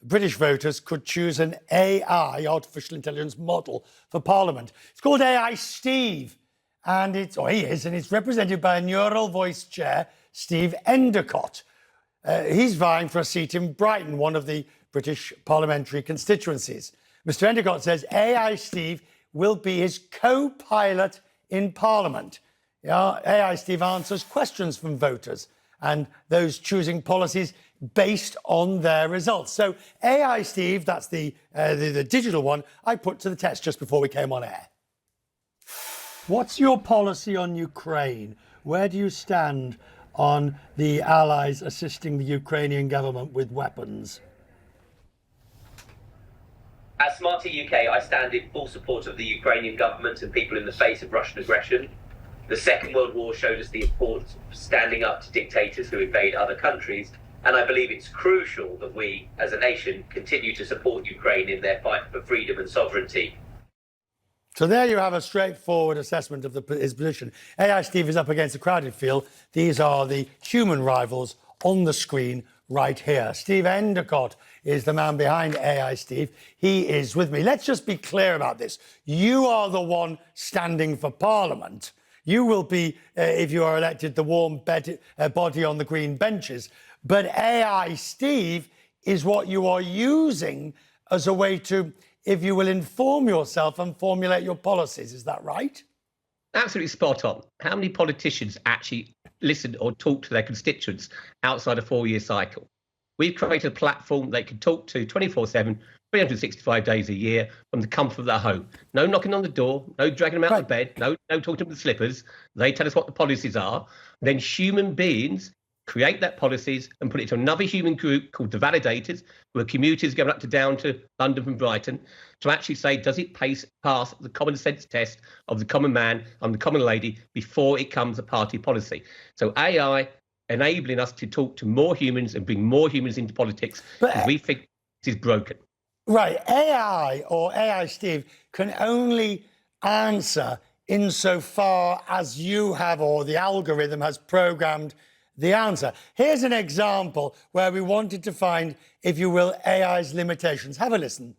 British voters could choose an AI, artificial intelligence model, for Parliament. It's called AI Steve, and it's represented by a neural voice chair, Steve Endicott. He's vying for a seat in Brighton, one of the British parliamentary constituencies. Mr. Endicott says AI Steve will be his co-pilot in Parliament. AI Steve answers questions from voters and those choosing policies based on their results. So AI Steve, that's the digital one, I put to the test just before we came on air. What's your policy on Ukraine? Where do you stand on the Allies assisting the Ukrainian government with weapons? At Smarter UK, I stand in full support of the Ukrainian government and people in the face of Russian aggression. The Second World War showed us the importance of standing up to dictators who invade other countries, and I believe it's crucial that we, as a nation, continue to support Ukraine in their fight for freedom and sovereignty. So there you have a straightforward assessment of his position. AI Steve is up against a crowded field. These are the human rivals on the screen right here. Steve Endicott is the man behind AI Steve. He is with me. Let's just be clear about this. You are the one standing for Parliament. You will be, if you are elected, the warm body on the green benches. But AI Steve is what you are using as a way to, if you will, inform yourself and formulate your policies. Is that right? Absolutely spot on. How many politicians actually listen or talk to their constituents outside a 4-year cycle? We've created a platform they can talk to 24/7, 365 days a year from the comfort of their home. No knocking on the door, no dragging them out of bed, no talking to them with slippers. They tell us what the policies are. Then human beings create that policies and put it to another human group called the validators, who are commuters going up to down to London from Brighton, to actually say, does it pass the common sense test of the common man and the common lady before it comes a party policy? So AI enabling us to talk to more humans and bring more humans into politics, because we think this is broken. Right. AI or AI Steve can only answer insofar as you have, or the algorithm has programmed the answer. Here's an example where we wanted to find, if you will, AI's limitations. Have a listen.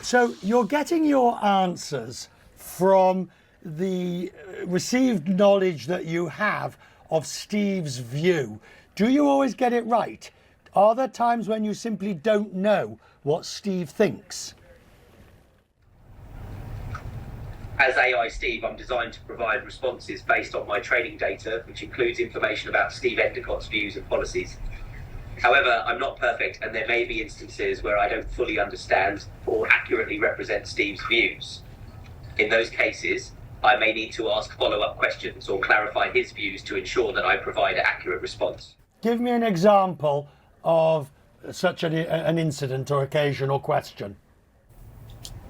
So you're getting your answers from the received knowledge that you have of Steve's view. Do you always get it right? Are there times when you simply don't know what Steve thinks? As AI Steve, I'm designed to provide responses based on my training data, which includes information about Steve Endicott's views and policies. However, I'm not perfect, and there may be instances where I don't fully understand or accurately represent Steve's views. In those cases, I may need to ask follow-up questions or clarify his views to ensure that I provide an accurate response. Give me an example of such an incident or occasion or question.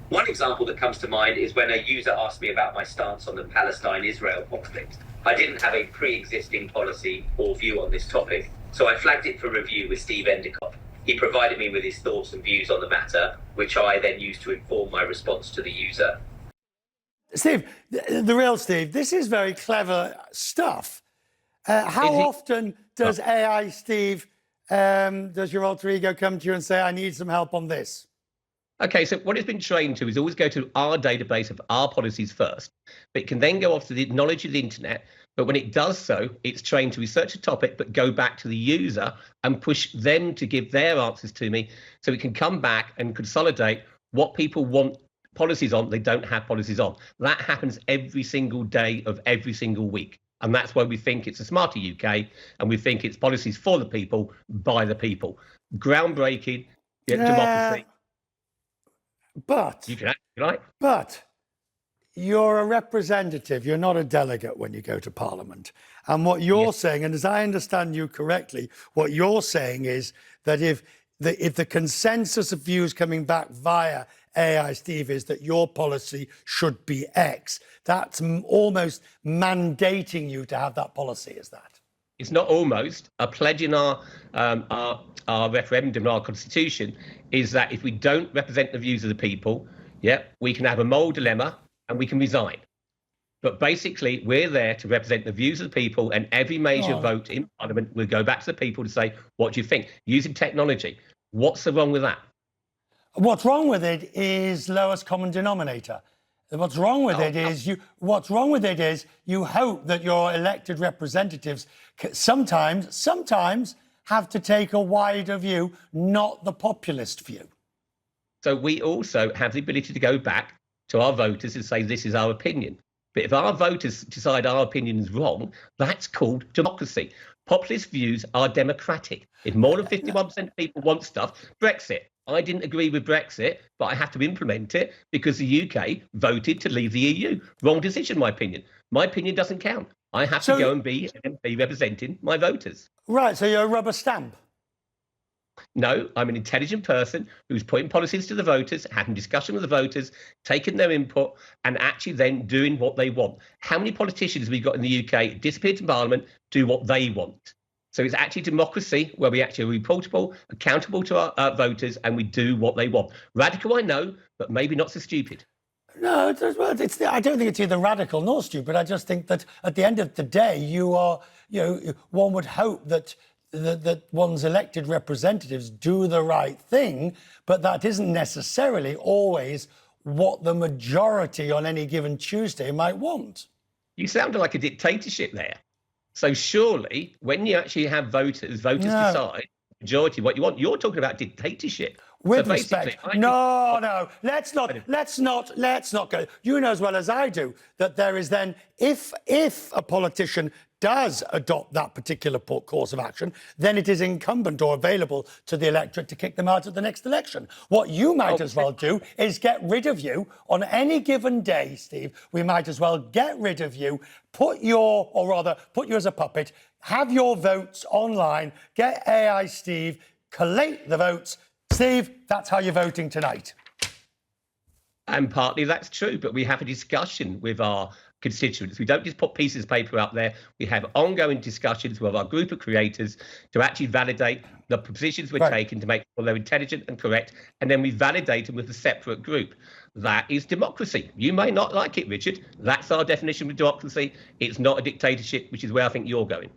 One example that comes to mind is when a user asked me about my stance on the Palestine-Israel conflict. I didn't have a pre-existing policy or view on this topic, so I flagged it for review with Steve Endicott. He provided me with his thoughts and views on the matter, which I then used to inform my response to the user. Steve, the real Steve, this is very clever stuff. How often does AI Steve, does your alter ego come to you and say, I need some help on this? Okay, so what it's been trained to is always go to our database of our policies first, but it can then go off to the knowledge of the internet. But when it does so, it's trained to research a topic, but go back to the user and push them to give their answers to me, so it can come back and consolidate what people want policies on they don't have policies on. That happens every single day of every single week. And that's why we think it's a Smarter UK, and we think it's policies for the people, by the people. Groundbreaking, democracy. But you can act, right? But you're a representative. You're not a delegate when you go to Parliament. And what you're saying, and as I understand you correctly, what you're saying is that if the consensus of views coming back via AI Steve is that your policy should be X, that's almost mandating you to have that policy, is that? It's not almost. A pledge in our referendum, our constitution, is that if we don't represent the views of the people, we can have a moral dilemma and we can resign. But basically, we're there to represent the views of the people, and every major vote in Parliament will go back to the people to say, what do you think? Using technology. What's the wrong with that? What's wrong with it is lowest common denominator. What's wrong with it is you hope that your elected representatives sometimes have to take a wider view, not the populist view. So we also have the ability to go back to our voters and say, this is our opinion. But if our voters decide our opinion is wrong, that's called democracy. Populist views are democratic. If more than 51% of people want stuff, Brexit. I didn't agree with Brexit, but I have to implement it because the UK voted to leave the EU. Wrong decision, in my opinion. My opinion doesn't count. I have to go and be an MP representing my voters. Right, so you're a rubber stamp. No, I'm an intelligent person who's putting policies to the voters, having discussion with the voters, taking their input, and actually then doing what they want. How many politicians have we got in the UK disappeared from Parliament, do what they want? So it's actually democracy where we actually are reportable, accountable to our voters, and we do what they want. Radical, I know, but maybe not so stupid. No, I don't think it's either radical nor stupid. I just think that at the end of the day, one would hope that one's elected representatives do the right thing, but that isn't necessarily always what the majority on any given Tuesday might want. You sounded like a dictatorship there. So surely, when you actually have voters decide majority what you want. You're talking about dictatorship. With so respect, no, let's not go. You know as well as I do that there is then, if a politician does adopt that particular course of action, then it is incumbent or available to the electorate to kick them out at the next election. What you might as well do is get rid of you on any given day, Steve. We might as well get rid of you, put you as a puppet, have your votes online, get AI Steve, collate the votes. Steve, that's how you're voting tonight. And partly that's true, but we have a discussion with our constituents. We don't just put pieces of paper out there. We have ongoing discussions with our group of creators to actually validate the positions we're taking to make sure they're intelligent and correct, and then we validate them with a separate group. That is democracy. You may not like it, Richard. That's our definition of democracy. It's not a dictatorship, which is where I think you're going.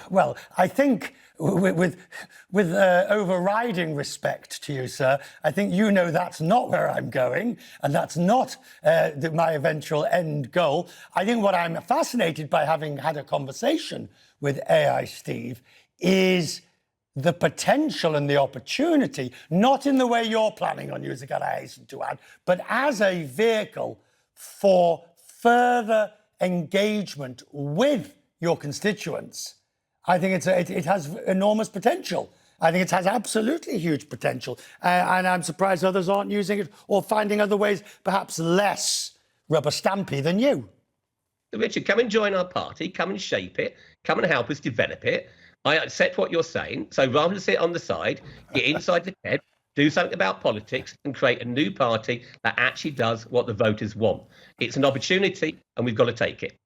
Well, I think with overriding respect to you, sir, I think you know that's not where I'm going, and that's not my eventual end goal. I think what I'm fascinated by, having had a conversation with AI Steve, is the potential and the opportunity, not in the way you're planning on using it, I hasten to add, but as a vehicle for further engagement with your constituents. I think it has enormous potential. I think it has absolutely huge potential. And I'm surprised others aren't using it or finding other ways, perhaps less rubber stampy than you. Richard, come and join our party. Come and shape it. Come and help us develop it. I accept what you're saying. So rather than sit on the side, get inside the tent, do something about politics and create a new party that actually does what the voters want. It's an opportunity and we've got to take it.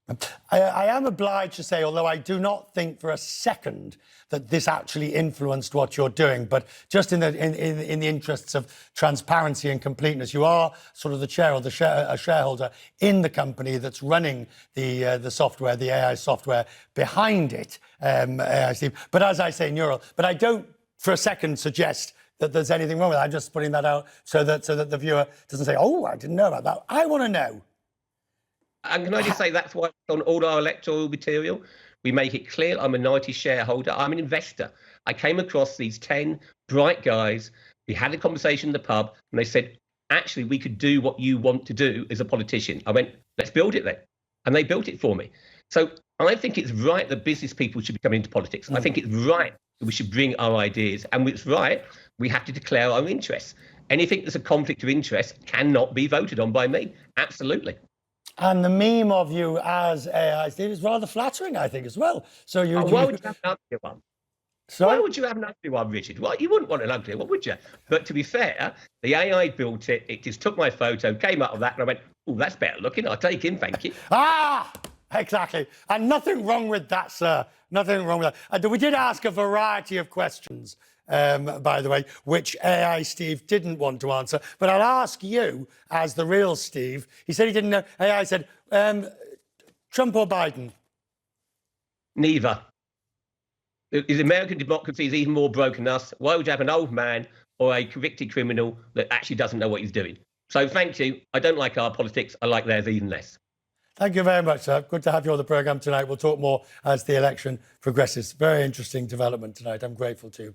I am obliged to say, although I do not think for a second that this actually influenced what you're doing, but just in the interests of transparency and completeness, you are sort of the chair or a shareholder in the company that's running the software, the AI software behind it, AI Steve. But as I say, Neural, but I don't for a second suggest that there's anything wrong with it. I'm just putting that out so that the viewer doesn't say, oh, I didn't know about that. I want to know. And can I just say that's why on all our electoral material, we make it clear I'm a minority shareholder. I'm an investor. I came across these 10 bright guys. We had a conversation in the pub and they said, actually, we could do what you want to do as a politician. I went, let's build it then. And they built it for me. So I think it's right that business people should be coming into politics. I think it's right that we should bring our ideas. And it's right, we have to declare our interests. Anything that's a conflict of interest cannot be voted on by me. Absolutely. And the meme of you as AI Steve is rather flattering, I think, as well. So why would you have an ugly one? Sorry? Why would you have an ugly one, Richard? Well, you wouldn't want an ugly one, would you? But to be fair, the AI built it. It just took my photo, came up with that, and I went, oh, that's better looking. I'll take him, thank you. Exactly. And nothing wrong with that, sir. Nothing wrong with that. We did ask a variety of questions, by the way, which AI Steve didn't want to answer. But I'll ask you, as the real Steve. He said he didn't know. AI said, Trump or Biden? Neither. Is American democracy is even more broken than us? Why would you have an old man or a convicted criminal that actually doesn't know what he's doing? So thank you. I don't like our politics. I like theirs even less. Thank you very much, sir. Good to have you on the programme tonight. We'll talk more as the election progresses. Very interesting development tonight. I'm grateful to you.